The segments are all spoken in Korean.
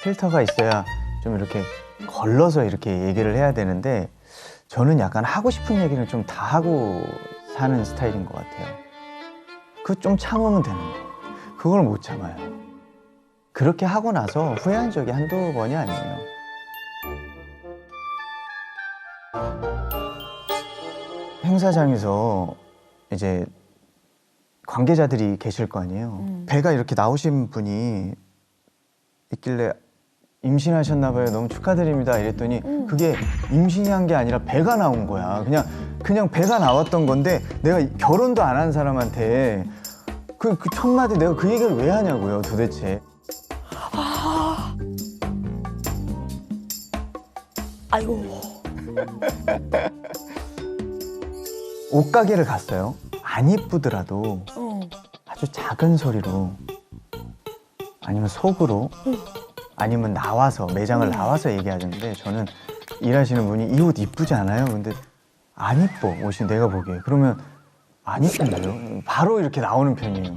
필터가 있어야 좀 이렇게 걸러서 이렇게 얘기를 해야 되는데 저는 약간 하고 싶은 얘기는 좀 다 하고 사는 스타일인 것 같아요. 그거 좀 참으면 되는데 그걸 못 참아요. 그렇게 하고 나서 후회한 적이 한두 번이 아니에요. 행사장에서 이제 관계자들이 계실 거 아니에요. 배가 이렇게 나오신 분이 있길래 임신하셨나 봐요. 너무 축하드립니다. 이랬더니 그게 임신이 한 게 아니라 배가 나온 거야. 그냥 배가 나왔던 건데 내가 결혼도 안 한 사람한테 그 첫 마디 내가 그 얘기를 왜 하냐고요, 도대체. 아이고. 옷가게를 갔어요. 안 이쁘더라도 아주 작은 소리로 아니면 속으로 아니면 나와서 매장을 나와서 얘기하는데 저는 일하시는 분이 이 옷 이쁘지 않아요? 근데 안 이뻐 옷이 내가 보기에. 그러면 안 이쁜데요? 바로 이렇게 나오는 편이에요.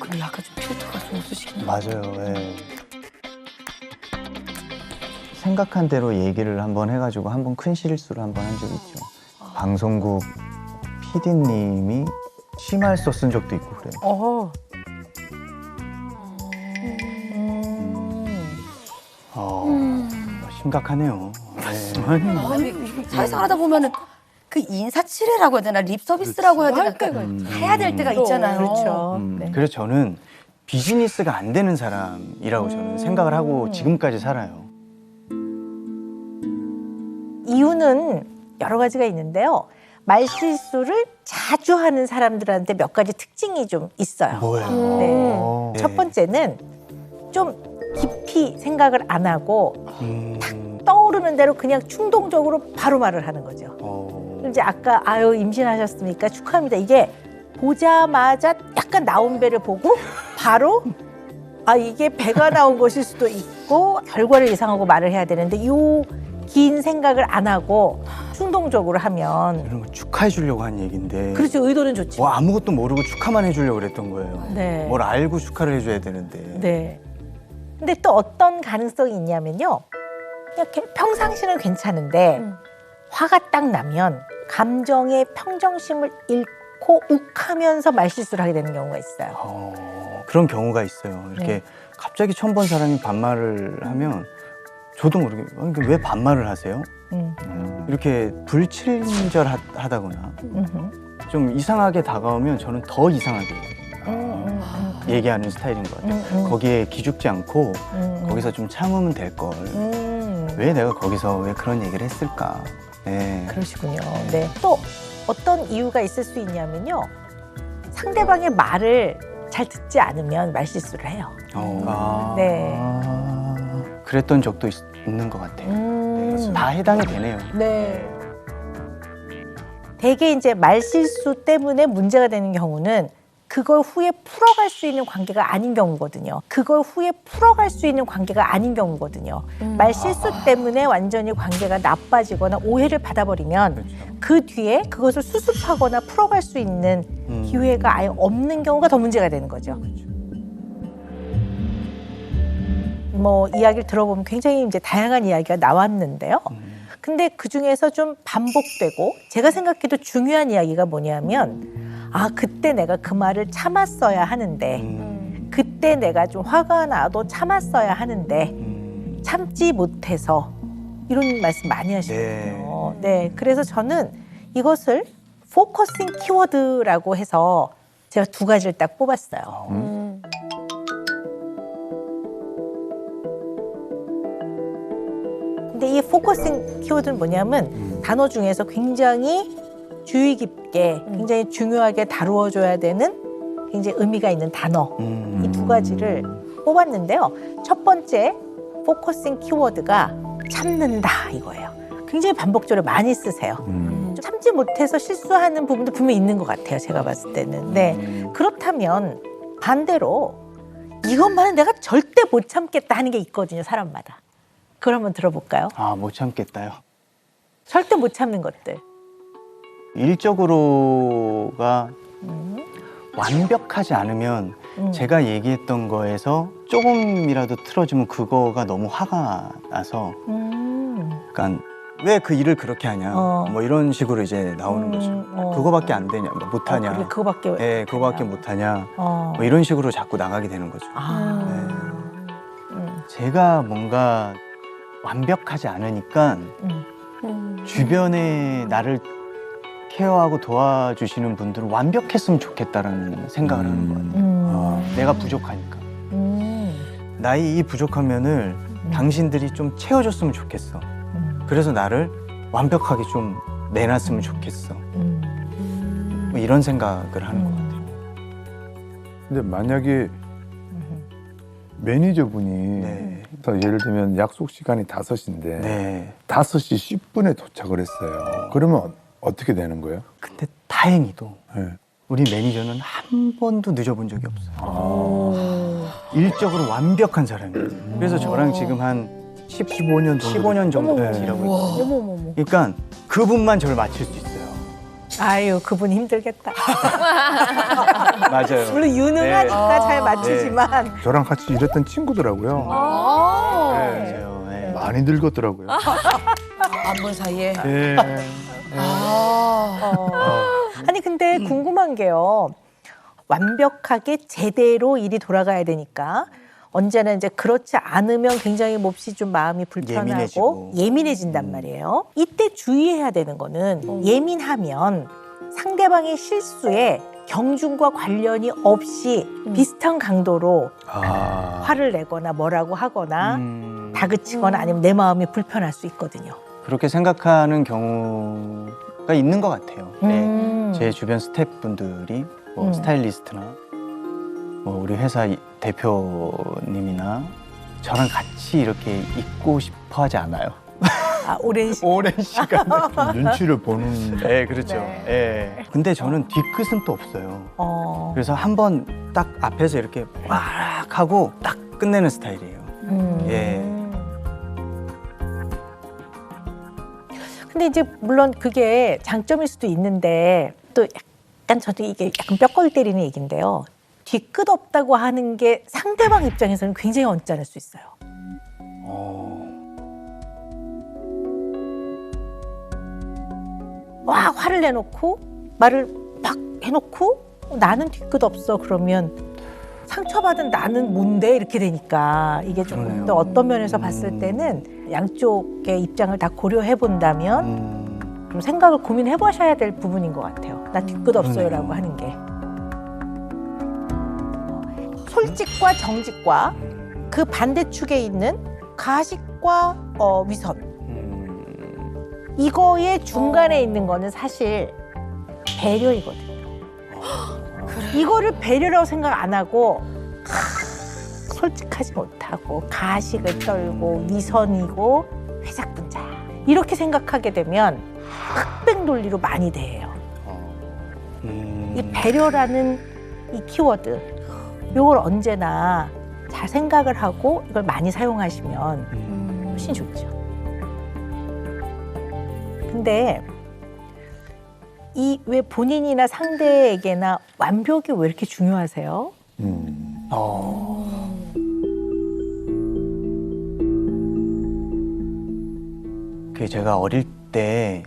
근데 약간 좀 필터가 좀 없으시긴 맞아요. 예. 생각한 대로 얘기를 한번 해가지고 한번 큰 실수를 한번 한 적이 있죠. 방송국 PD님이 심할서 쓴 적도 있고 그래요. 심각하네요. 네. 아니, 사회생활 하다 보면은 그 인사치레라고 해야 되나 립 서비스라고 해야 되나 그러니까 해야 될 때가 있잖아요. 그렇죠. 네. 그래서 저는 비즈니스가 안 되는 사람이라고 저는 생각을 하고 지금까지 살아요. 이유는 여러 가지가 있는데요. 말실수를 자주 하는 사람들한테 몇 가지 특징이 좀 있어요. 뭐예요? 네. 첫 번째는 좀 깊이 생각을 안 하고 떠오르는 대로 그냥 충동적으로 바로 말을 하는 거죠. 이제 아까 아유 임신하셨습니까? 축하합니다. 이게 보자마자 약간 나온 배를 보고 바로 아 이게 배가 나온 것일 수도 있고 결과를 예상하고 말을 해야 되는데 요 긴 생각을 안 하고 충동적으로 하면 이런 거 축하해 주려고 한 얘기인데 그렇죠. 의도는 좋지. 뭐 아무것도 모르고 축하만 해주려고 그랬던 거예요. 네. 뭘 알고 축하를 해줘야 되는데. 네. 근데 또 어떤 가능성이 있냐면요. 이렇게 평상시는 괜찮은데 화가 딱 나면 감정의 평정심을 잃고 욱하면서 말실수를 하게 되는 경우가 있어요. 그런 경우가 있어요. 이렇게 네. 갑자기 처음 본 사람이 반말을 하면 저도 모르게 왜 반말을 하세요? 이렇게 불친절하다거나 좀 이상하게 다가오면 저는 더 이상하게 얘기하는 스타일인 것 같아요. 거기에 기죽지 않고 거기서 좀 참으면 될 걸. 왜 내가 거기서 왜 그런 얘기를 했을까? 네. 그러시군요. 네. 또 어떤 이유가 있을 수 있냐면요. 상대방의 말을 잘 듣지 않으면 말실수를 해요. 네. 그랬던 적도 있는 것 같아요. 네. 다 해당이 되네요. 네. 대개 이제 말실수 때문에 문제가 되는 경우는 그걸 후에 풀어갈 수 있는 관계가 아닌 경우거든요. 그걸 후에 풀어갈 수 있는 관계가 아닌 경우거든요. 말실수 때문에 완전히 관계가 나빠지거나 오해를 받아버리면 그렇죠. 그 뒤에 그것을 수습하거나 풀어갈 수 있는 기회가 아예 없는 경우가 더 문제가 되는 거죠. 뭐 이야기를 들어보면 굉장히 이제 다양한 이야기가 나왔는데요. 근데 그 중에서 좀 반복되고 제가 생각해도 중요한 이야기가 뭐냐면 아 그때 내가 그 말을 참았어야 하는데 그때 내가 좀 화가 나도 참았어야 하는데 참지 못해서 이런 말씀 많이 하시거든요. 네, 그래서 저는 이것을 포커싱 키워드라고 해서 제가 두 가지를 딱 뽑았어요. 근데 이 포커싱 키워드는 뭐냐면 단어 중에서 굉장히 주의 깊게 굉장히 중요하게 다루어줘야 되는 굉장히 의미가 있는 단어 이 두 가지를 뽑았는데요. 첫 번째 포커싱 키워드가 참는다 이거예요. 굉장히 반복적으로 많이 쓰세요. 참지 못해서 실수하는 부분도 분명히 있는 것 같아요. 제가 봤을 때는. 네. 그렇다면 반대로 이것만은 내가 절대 못 참겠다 하는 게 있거든요. 사람마다. 그걸 한번 들어볼까요? 못 참겠다요. 절대 못 참는 것들. 일적으로가 완벽하지 않으면 제가 얘기했던 거에서 조금이라도 틀어지면 그거가 너무 화가 나서 그러니까 왜 그 일을 그렇게 하냐 뭐 이런 식으로 이제 나오는 거죠. 그거밖에 안 되냐, 뭐 못하냐, 그래, 그거밖에 예, 그거밖에 못하냐, 뭐 이런 식으로 자꾸 나가게 되는 거죠. 제가 뭔가 완벽하지 않으니까 주변에 나를 케어하고 도와주시는 분들은 완벽했으면 좋겠다라는 생각을 하는 것 같아요. 내가 부족하니까. 나의 이 부족한 면을 당신들이 좀 채워줬으면 좋겠어. 그래서 나를 완벽하게 좀 내놨으면 좋겠어. 뭐 이런 생각을 하는 것 같아요. 근데 만약에 매니저분이 네. 예를 들면 약속 시간이 5시인데 네. 5시 10분에 도착을 했어요. 그러면 어떻게 되는 거예요? 근데 다행히도 네. 우리 매니저는 한 번도 늦어본 적이 없어요. 일적으로 완벽한 사람이에요. 그래서 저랑 지금 한 15년 정도 같이 일하고 있거든요. 어머머머. 그러니까 그분만 저를 맞출 수 있어요. 아유, 그분 힘들겠다. 맞아요. 물론 유능하니까 네. 잘 맞추지만. 저랑 같이 일했던 친구더라고요. 맞아요. 네. 많이 늙었더라고요. 안 본 사이에. 네. 아니 근데 궁금한 게요. 완벽하게 제대로 일이 돌아가야 되니까 언제나 이제 그렇지 않으면 굉장히 몹시 좀 마음이 불편하고 예민해지고. 예민해진단 말이에요. 이때 주의해야 되는 거는 예민하면 상대방의 실수에 경중과 관련이 없이 비슷한 강도로 화를 내거나 뭐라고 하거나 다그치거나 아니면 내 마음이 불편할 수 있거든요. 그렇게 생각하는 경우가 있는 것 같아요. 네. 제 주변 스태프분들이 뭐 스타일리스트나 뭐 우리 회사 대표님이나 저랑 같이 이렇게 있고 싶어 하지 않아요. 아, 오랜 시간. 오랜 시간. 눈치를 보는. 네, 그렇죠. 네. 근데 저는 뒤끝은 또 없어요. 그래서 한번 딱 앞에서 이렇게 막 하고 딱 끝내는 스타일이에요. 예. 근데 이제 물론 그게 장점일 수도 있는데 또 약간 저도 이게 약간 뼈골 때리는 얘기인데요. 뒤끝 없다고 하는 게 상대방 입장에서는 굉장히 언짢을 수 있어요. 와, 화를 내놓고 말을 막 해놓고 나는 뒤끝 없어 그러면 상처받은 나는 뭔데 이렇게 되니까 이게 조금 그러네요. 더 어떤 면에서 봤을 때는 양쪽의 입장을 다 고려해 본다면 좀 생각을 고민해 보셔야 될 부분인 것 같아요. 나 뒤끝 없어요라고 하는 게. 솔직과 정직과 그 반대축에 있는 가식과 위선. 이거의 중간에 있는 거는 사실 배려이거든요. 이거를 배려라고 생각 안 하고 솔직하지 못하고 가식을 떨고 위선이고 회작분자야. 이렇게 생각하게 되면 흑백 논리로 많이 돼요. 이 배려라는 이 키워드 이걸 언제나 잘 생각을 하고 이걸 많이 사용하시면 훨씬 좋죠. 근데 이 왜 본인이나 상대에게나 완벽이 왜 이렇게 중요하세요? 그 제가 어릴 때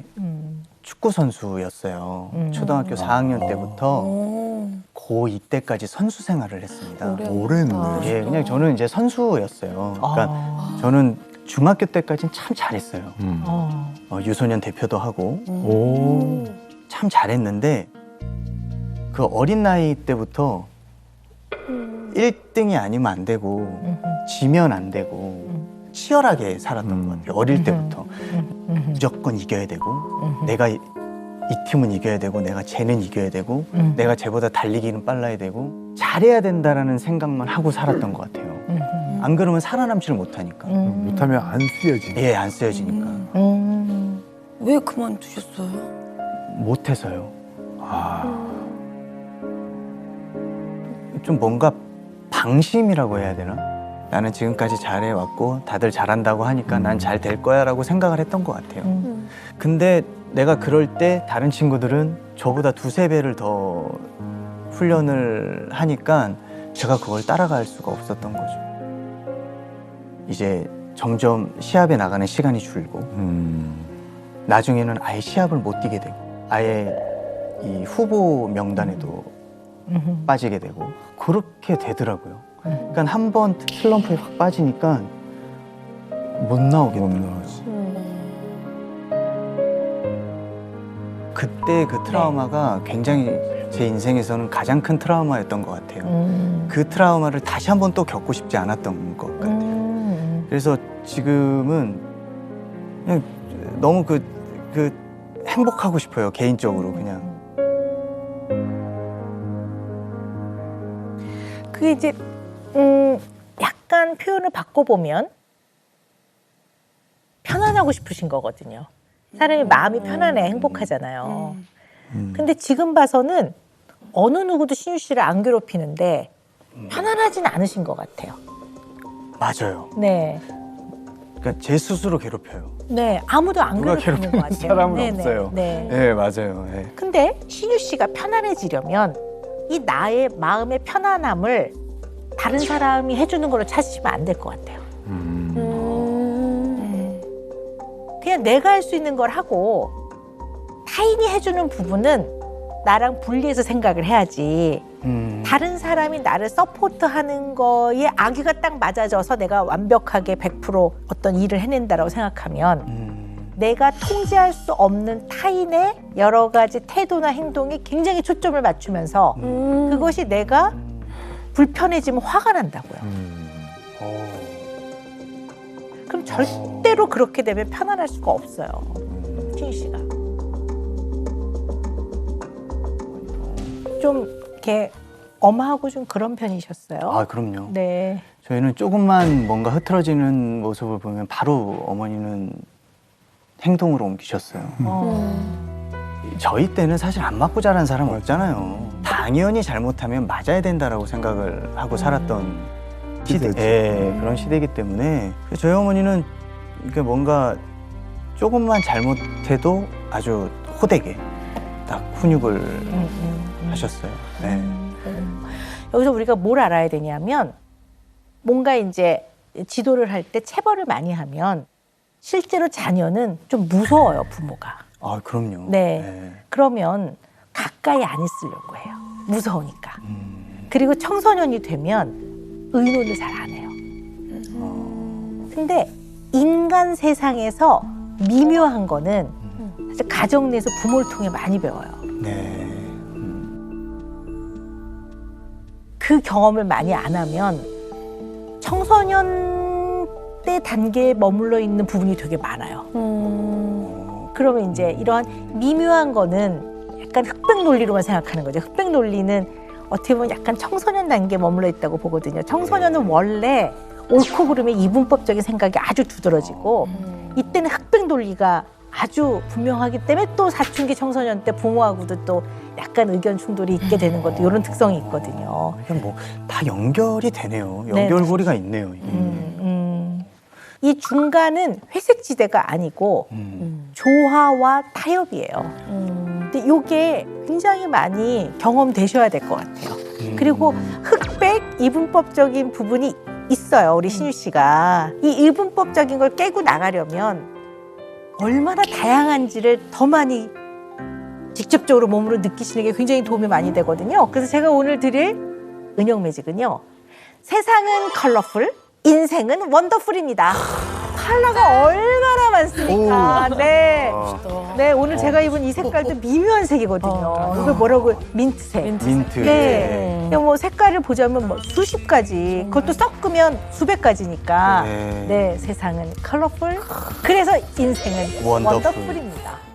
축구 선수였어요. 초등학교 4학년 때부터 고2 때까지 선수 생활을 했습니다. 오래했네. 예, 그냥 저는 이제 선수였어요. 그러니까 저는 중학교 때까지는 참 잘했어요. 유소년 대표도 하고 오. 참 잘했는데 그 어린 나이 때부터 1등이 아니면 안 되고 지면 안 되고 치열하게 살았던 것 같아요. 어릴 때부터 무조건 이겨야 되고 내가 이 팀은 이겨야 되고 내가 쟤는 이겨야 되고 내가 쟤보다 달리기는 빨라야 되고 잘해야 된다라는 생각만 하고 살았던 것 같아요. 안 그러면 살아남지를 못하니까. 못하면 안 쓰여지. 예, 안 쓰여지니까. 왜 그만두셨어요? 못해서요. 좀 뭔가 방심이라고 해야 되나? 나는 지금까지 잘해왔고 다들 잘한다고 하니까 난 잘 될 거야 라고 생각을 했던 것 같아요. 근데 내가 그럴 때 다른 친구들은 저보다 2~3배를 더 훈련을 하니까 제가 그걸 따라갈 수가 없었던 거죠. 이제 점점 시합에 나가는 시간이 줄고 나중에는 아예 시합을 못 뛰게 되고 아예 이 후보 명단에도 빠지게 되고 그렇게 되더라고요. 그러니까 한 번 슬럼프에 확 빠지니까 못 나오겠더라고요. 그때 그 트라우마가 굉장히 제 인생에서는 가장 큰 트라우마였던 것 같아요. 그 트라우마를 다시 한 번 또 겪고 싶지 않았던 것 같아요. 그래서 지금은 그냥 너무 그 행복하고 싶어요. 개인적으로 그냥. 그게 이제 약간 표현을 바꿔보면 편안하고 싶으신 거거든요. 사람이 마음이 편안해 행복하잖아요. 근데 지금 봐서는 어느 누구도 신유 씨를 안 괴롭히는데 편안하진 않으신 것 같아요. 맞아요. 네. 그러니까 제 스스로 괴롭혀요. 네, 아무도 안 누가 괴롭히는 것 괴롭히는 같아요. 사람은 네네, 없어요. 네. 네, 맞아요. 네. 근데 신유 씨가 편안해지려면 이 나의 마음의 편안함을 다른 사람이 해주는 걸로 찾으시면 안 될 것 같아요. 그냥 내가 할 수 있는 걸 하고 타인이 해주는 부분은 나랑 분리해서 생각을 해야지. 다른 사람이 나를 서포트하는 거에 아기가 딱 맞아져서 내가 완벽하게 100% 어떤 일을 해낸다라고 생각하면 내가 통제할 수 없는 타인의 여러 가지 태도나 행동에 굉장히 초점을 맞추면서 그것이 내가 불편해지면 화가 난다고요. 그럼 절대로 그렇게 되면 편안할 수가 없어요. 신유 씨가. 좀 이렇게 엄하고 좀 그런 편이셨어요? 아, 그럼요. 네. 저희는 조금만 뭔가 흐트러지는 모습을 보면 바로 어머니는 행동으로 옮기셨어요. 저희 때는 사실 안 맞고 자란 사람 없잖아요. 당연히 잘못하면 맞아야 된다라고 생각을 하고 살았던 시대, 예, 그런 시대이기 때문에 저희 어머니는 이게 뭔가 조금만 잘못해도 아주 호되게 딱 훈육을 하셨어요. 네. 여기서 우리가 뭘 알아야 되냐면 뭔가 이제 지도를 할 때 체벌을 많이 하면 실제로 자녀는 좀 무서워요, 부모가. 아, 그럼요. 네. 그러면 가까이 안 있으려고 해요. 무서우니까. 그리고 청소년이 되면 의논을 잘 안 해요. 근데 인간 세상에서 미묘한 거는 사실 가정 내에서 부모를 통해 많이 배워요. 네. 그 경험을 많이 안 하면 청소년 때 단계에 머물러 있는 부분이 되게 많아요. 그러면 이제 이러한 미묘한 거는 약간 흑백 논리로만 생각하는 거죠. 흑백 논리는 어떻게 보면 약간 청소년 단계에 머물러 있다고 보거든요. 청소년은 원래 옳고 그름의 이분법적인 생각이 아주 두드러지고 이때는 흑백 논리가 아주 분명하기 때문에 또 사춘기 청소년 때 부모하고도 또 약간 의견 충돌이 있게 되는 것도 이런 특성이 있거든요. 그냥 뭐 다 연결이 되네요. 연결고리가 있네요. 이게. 이 중간은 회색 지대가 아니고 조화와 타협이에요. 근데 이게 굉장히 많이 경험되셔야 될 것 같아요. 그리고 흑백 이분법적인 부분이 있어요. 우리 신유 씨가 이 이분법적인 걸 깨고 나가려면 얼마나 다양한지를 더 많이 직접적으로 몸으로 느끼시는 게 굉장히 도움이 많이 되거든요. 그래서 제가 오늘 드릴 은영 매직은요. 세상은 컬러풀, 인생은 원더풀입니다. 컬러가 얼마나 많습니까? 네. 네, 오늘 제가 입은 이 색깔도 미묘한 색이거든요. 이걸 뭐라고? 민트색. 민트. 네. 뭐 색깔을 보자면 뭐 수십 가지, 그것도 섞으면 수백 가지니까. 네. 네, 세상은 컬러풀. 그래서 인생은 원더풀. 원더풀입니다.